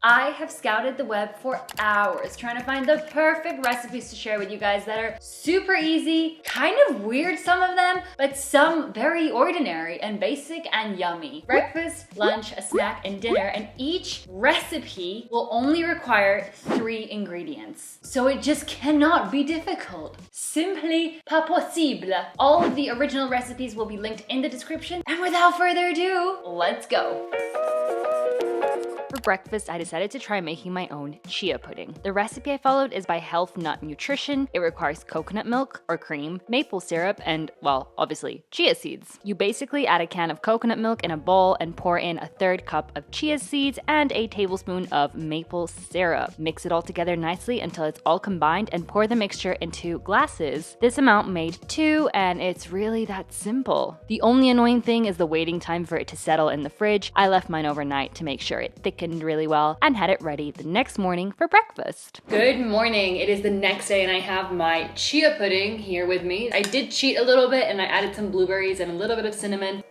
I have scouted the web for hours trying to find the perfect recipes to share with you guys that are super easy, kind of weird some of them, but some very ordinary and basic and yummy. Breakfast, lunch, a snack, and dinner, and each recipe will only require 3 ingredients. So it just cannot be difficult. Simply pas possible. All of the original recipes will be linked in the description. And without further ado, let's go. For breakfast, I decided to try making my own chia pudding. The recipe I followed is by HealthNut Nutrition. It requires coconut milk or cream, maple syrup, and, well, obviously, chia seeds. You basically add a can of coconut milk in a bowl and pour in a 1/3 cup of chia seeds and a tablespoon of maple syrup. Mix it all together nicely until it's all combined and pour the mixture into glasses. This amount made 2, and it's really that simple. The only annoying thing is the waiting time for it to settle in the fridge. I left mine overnight to make sure it thickened really well and had it ready the next morning for breakfast. Good morning. It is the next day and I have my chia pudding here with me. I did cheat a little bit and I added some blueberries and a little bit of cinnamon.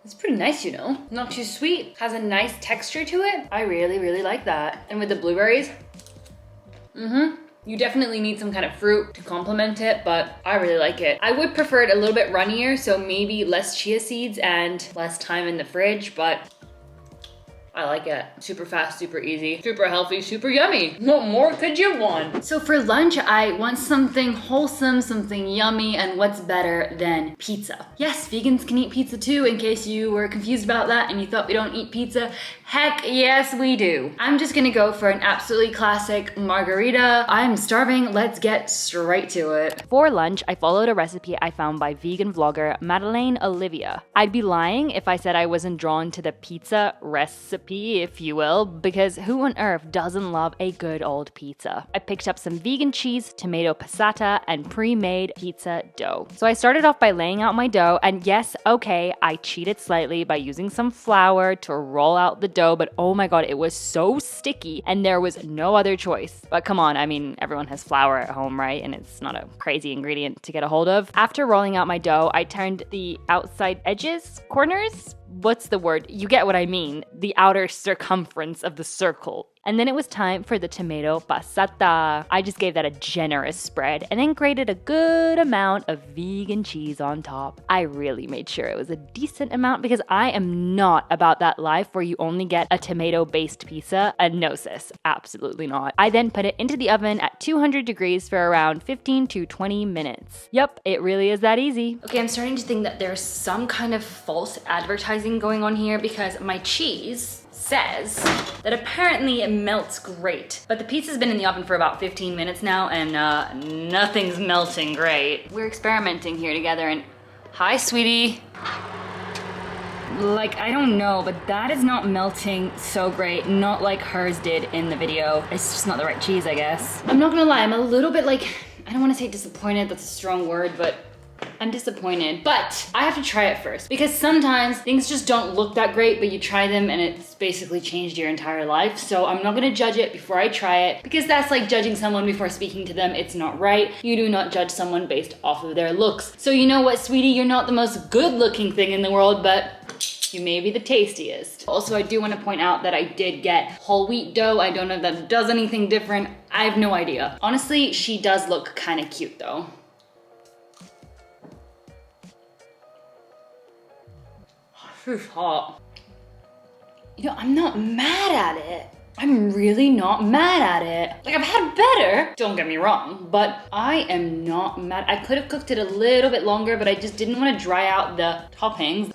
It's pretty nice, you know. Not too sweet. Has a nice texture to it. I really like that. And with the blueberries, you definitely need some kind of fruit to complement it, but I really like it. I would prefer it a little bit runnier, so maybe less chia seeds and less time in the fridge, but I like it. Super fast, super easy, super healthy, super yummy. What more could you want? So for lunch, I want something wholesome, something yummy, and what's better than pizza? Yes, vegans can eat pizza too, in case you were confused about that and you thought we don't eat pizza. Heck yes, we do. I'm just gonna go for an absolutely classic margarita. I'm starving, let's get straight to it. For lunch, I followed a recipe I found by vegan vlogger Madeleine Olivera. I'd be lying if I said I wasn't drawn to the pizza recipe, if you will, because who on earth doesn't love a good old pizza? I picked up some vegan cheese, tomato passata, and pre-made pizza dough. So I started off by laying out my dough, and yes, okay, I cheated slightly by using some flour to roll out the dough, but oh my god, it was so sticky and there was no other choice. But come on, I mean, everyone has flour at home, right? And it's not a crazy ingredient to get a hold of. After rolling out my dough, I turned the outside edges, corners? What's the word? You get what I mean. The outer circumference of the circle. And then it was time for the tomato passata. I just gave that a generous spread and then grated a good amount of vegan cheese on top. I really made sure it was a decent amount because I am not about that life where you only get a tomato-based pizza. No sis, absolutely not. I then put it into the oven at 200 degrees for around 15 to 20 minutes. Yep, it really is that easy. Okay, I'm starting to think that there's some kind of false advertising going on here because my cheese says that apparently it melts great. But the pizza's been in the oven for about 15 minutes now and nothing's melting great. We're experimenting here together and hi, sweetie. Like, I don't know, but that is not melting so great, not like hers did in the video. It's just not the right cheese, I guess. I'm not gonna lie, I'm a little bit like, I don't wanna say disappointed, that's a strong word, but I'm disappointed, but I have to try it first because sometimes things just don't look that great, but you try them and it's basically changed your entire life. So I'm not gonna judge it before I try it because that's like judging someone before speaking to them. It's not right. You do not judge someone based off of their looks. So you know what, sweetie, you're not the most good looking thing in the world, but you may be the tastiest. Also, I do want to point out that I did get whole wheat dough. I don't know if that does anything different. I have no idea. Honestly, she does look kind of cute though. It's hot. You know, I'm not mad at it. I'm really not mad at it. Like, I've had better, don't get me wrong, but I am not mad. I could have cooked it a little bit longer, but I just didn't want to dry out the toppings.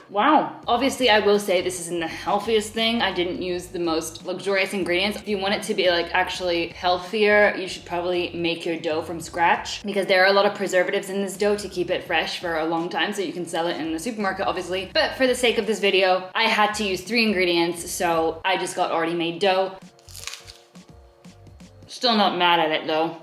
Wow. Obviously, I will say this isn't the healthiest thing. I didn't use the most luxurious ingredients. If you want it to be like actually healthier, you should probably make your dough from scratch because there are a lot of preservatives in this dough to keep it fresh for a long time so you can sell it in the supermarket, obviously. But for the sake of this video, I had to use 3 ingredients, so I just got already made dough. Still not mad at it though.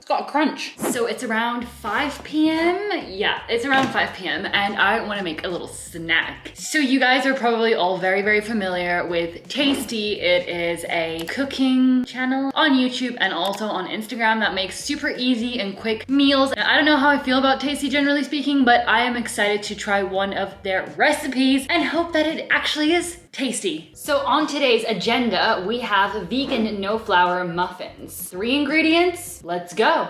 It's got a crunch. So it's around 5 p.m. Yeah, it's around 5 p.m. and I want to make a little snack. So you guys are probably all very, very familiar with Tasty. It is a cooking channel on YouTube and also on Instagram that makes super easy and quick meals. And I don't know how I feel about Tasty generally speaking, but I am excited to try one of their recipes and hope that it actually is tasty. So on today's agenda, we have vegan no flour muffins. 3 ingredients, let's go.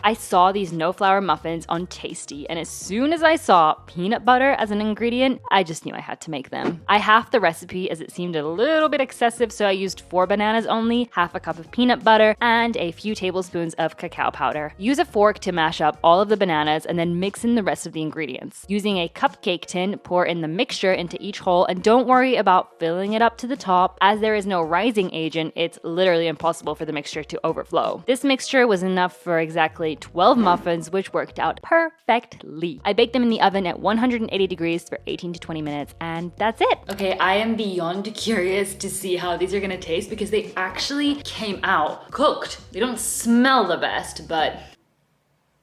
I saw these no flour muffins on Tasty, and as soon as I saw peanut butter as an ingredient, I just knew I had to make them. I halved the recipe as it seemed a little bit excessive, so I used 4 bananas only, half a cup of peanut butter, and a few tablespoons of cacao powder. Use a fork to mash up all of the bananas and then mix in the rest of the ingredients. Using a cupcake tin, pour in the mixture into each hole, and don't worry about filling it up to the top. As there is no rising agent, it's literally impossible for the mixture to overflow. This mixture was enough for exactly 12 muffins, which worked out perfectly. I baked them in the oven at 180 degrees for 18 to 20 minutes, and that's it. Okay, I am beyond curious to see how these are gonna taste because they actually came out cooked. They don't smell the best, but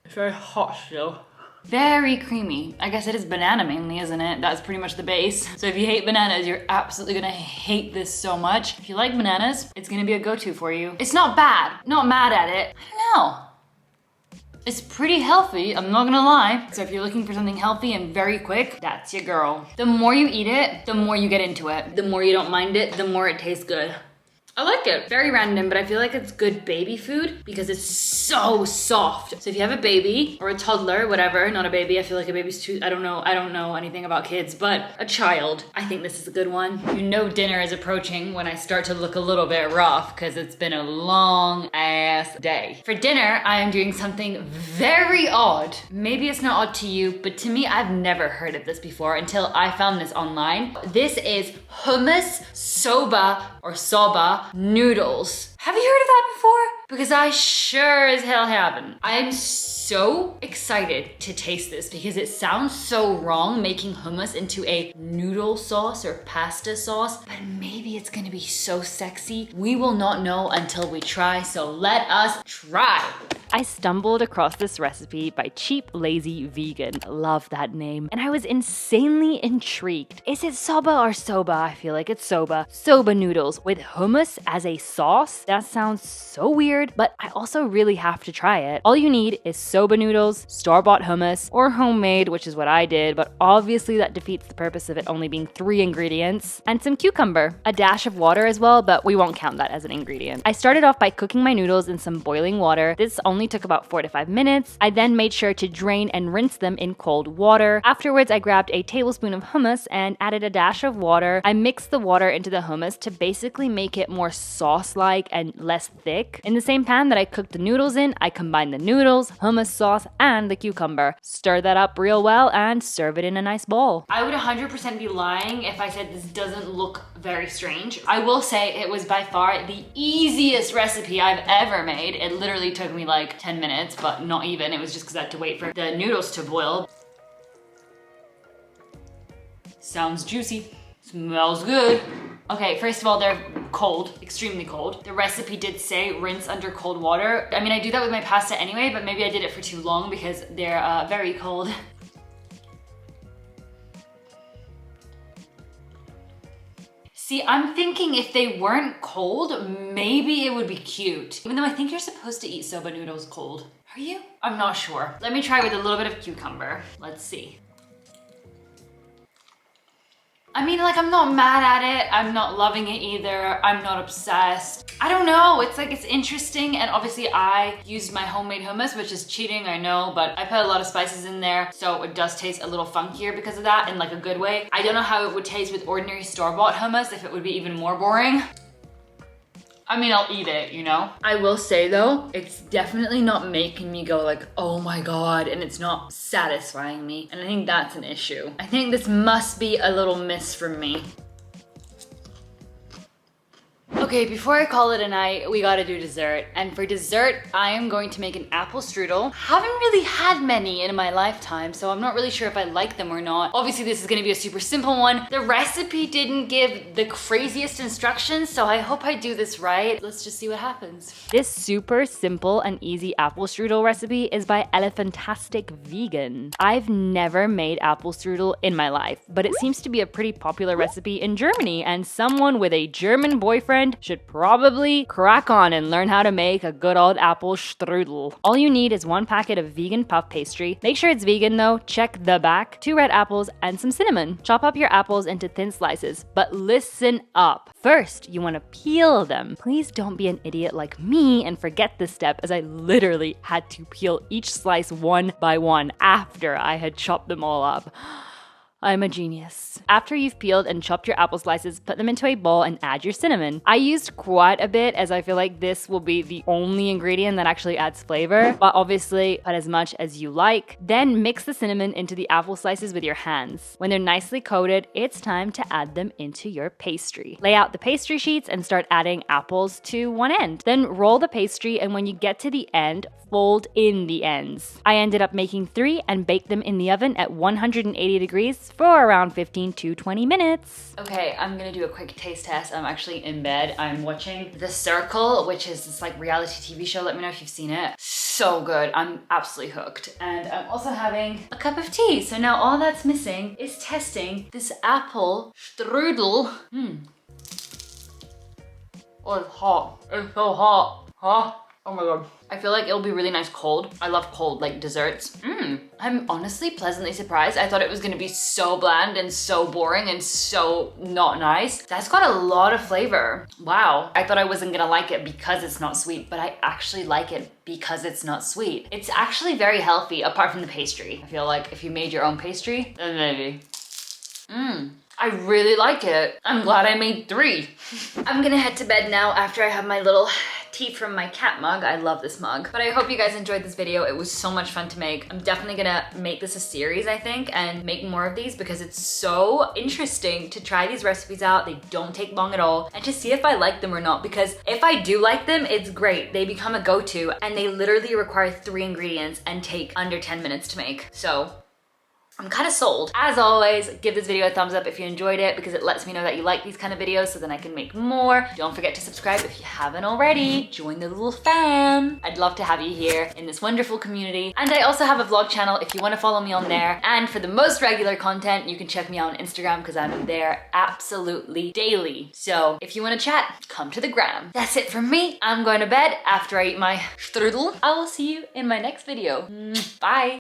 it's very hot still. Very creamy. I guess it is banana mainly, isn't it? That's pretty much the base. So if you hate bananas, you're absolutely gonna hate this so much. If you like bananas, it's gonna be a go-to for you. It's not bad, not mad at it. I don't know. It's pretty healthy, I'm not gonna lie. So if you're looking for something healthy and very quick, that's your girl. The more you eat it, the more you get into it. The more you don't mind it, the more it tastes good. I like it. Very random, but I feel like it's good baby food because it's so soft. So if you have a baby or a toddler, whatever, not a baby, I feel like a baby's too, I don't know anything about kids, but a child, I think this is a good one. You know dinner is approaching when I start to look a little bit rough because it's been a long ass day. For dinner, I am doing something very odd. Maybe it's not odd to you, but to me, I've never heard of this before until I found this online. This is hummus, soba, or soba noodles. Have you heard of that before? Because I sure as hell haven't. I am so excited to taste this because it sounds so wrong making hummus into a noodle sauce or pasta sauce, but maybe it's gonna be so sexy. We will not know until we try, so let us try. I stumbled across this recipe by Cheap Lazy Vegan. Love that name. And I was insanely intrigued. Is it soba or soba? I feel like it's soba. Soba noodles with hummus as a sauce? That sounds so weird, but I also really have to try it. All you need is soba noodles, store-bought hummus, or homemade, which is what I did, but obviously that defeats the purpose of it only being 3 ingredients, and some cucumber. A dash of water as well, but we won't count that as an ingredient. I started off by cooking my noodles in some boiling water. This only took about 4 to 5 minutes. I then made sure to drain and rinse them in cold water. Afterwards, I grabbed a tablespoon of hummus and added a dash of water. I mixed the water into the hummus to basically make it more sauce-like and less thick. In the same pan that I cooked the noodles in, I combined the noodles, hummus sauce, and the cucumber. Stir that up real well and serve it in a nice bowl. I would 100% be lying if I said this doesn't look very strange. I will say it was by far the easiest recipe I've ever made. It literally took me like 10 minutes, but not even. It was just because I had to wait for the noodles to boil. Sounds juicy. Smells good. Okay, first of all, they're cold, extremely cold. The recipe did say rinse under cold water. I mean, I do that with my pasta anyway, but maybe I did it for too long because they're very cold. See, I'm thinking if they weren't cold, maybe it would be cute. Even though I think you're supposed to eat soba noodles cold. Are you? I'm not sure. Let me try with a little bit of cucumber. Let's see. I mean, like, I'm not mad at it. I'm not loving it either. I'm not obsessed. I don't know. It's like, it's interesting. And obviously I used my homemade hummus, which is cheating, I know, but I put a lot of spices in there. So it does taste a little funkier because of that in like a good way. I don't know how it would taste with ordinary store-bought hummus, if it would be even more boring. I mean, I'll eat it, you know? I will say though, it's definitely not making me go like, oh my God, and it's not satisfying me. And I think that's an issue. I think this must be a little miss from me. Okay, Okay, before I call it a night, we gotta do dessert. And for dessert, I am going to make an apple strudel. Haven't really had many in my lifetime, so I'm not really sure if I like them or not. Obviously, this is gonna be a super simple one. The recipe didn't give the craziest instructions, so I hope I do this right. Let's just see what happens. This super simple and easy apple strudel recipe is by Elephantastic Vegan. I've never made apple strudel in my life, but it seems to be a pretty popular recipe in Germany, and someone with a German boyfriend should probably crack on and learn how to make a good old apple strudel. All you need is 1 packet of vegan puff pastry. Make sure it's vegan though, check the back, 2 red apples, and some cinnamon. Chop up your apples into thin slices, but listen up. First, you want to peel them. Please don't be an idiot like me and forget this step, as I literally had to peel each slice one by one after I had chopped them all up. I'm a genius. After you've peeled and chopped your apple slices, put them into a bowl and add your cinnamon. I used quite a bit, as I feel like this will be the only ingredient that actually adds flavor, but obviously put as much as you like. Then mix the cinnamon into the apple slices with your hands. When they're nicely coated, it's time to add them into your pastry. Lay out the pastry sheets and start adding apples to one end. Then roll the pastry, and when you get to the end, fold in the ends. I ended up making 3 and baked them in the oven at 180 degrees for around 15 to 20 minutes. Okay, I'm gonna do a quick taste test. I'm actually in bed. I'm watching The Circle, which is this like reality TV show. Let me know if you've seen it. So good. I'm absolutely hooked. And I'm also having a cup of tea. So now all that's missing is testing this apple strudel. Oh, it's hot. It's so hot. Huh? Oh my god. I feel like it'll be really nice cold. I love cold, like desserts. I'm honestly pleasantly surprised. I thought it was gonna be so bland and so boring and so not nice. That's got a lot of flavor. Wow. I thought I wasn't gonna like it because it's not sweet, but I actually like it because it's not sweet. It's actually very healthy, apart from the pastry. I feel like if you made your own pastry, then maybe. I really like it. I'm glad I made 3. I'm gonna head to bed now after I have my little tea from my cat mug. I love this mug. But I hope you guys enjoyed this video. It was so much fun to make. I'm definitely gonna make this a series, I think, and make more of these because it's so interesting to try these recipes out. They don't take long at all, and to see if I like them or not, because if I do like them, it's great. They become a go-to, and they literally require 3 ingredients and take under 10 minutes to make. So I'm kind of sold. As always, give this video a thumbs up if you enjoyed it, because it lets me know that you like these kind of videos, so then I can make more. Don't forget to subscribe if you haven't already. Join the little fam. I'd love to have you here in this wonderful community. And I also have a vlog channel if you want to follow me on there. And for the most regular content, you can check me out on Instagram, because I'm there absolutely daily. So if you want to chat, come to the gram. That's it from me. I'm going to bed after I eat my strudel. I will see you in my next video. Bye.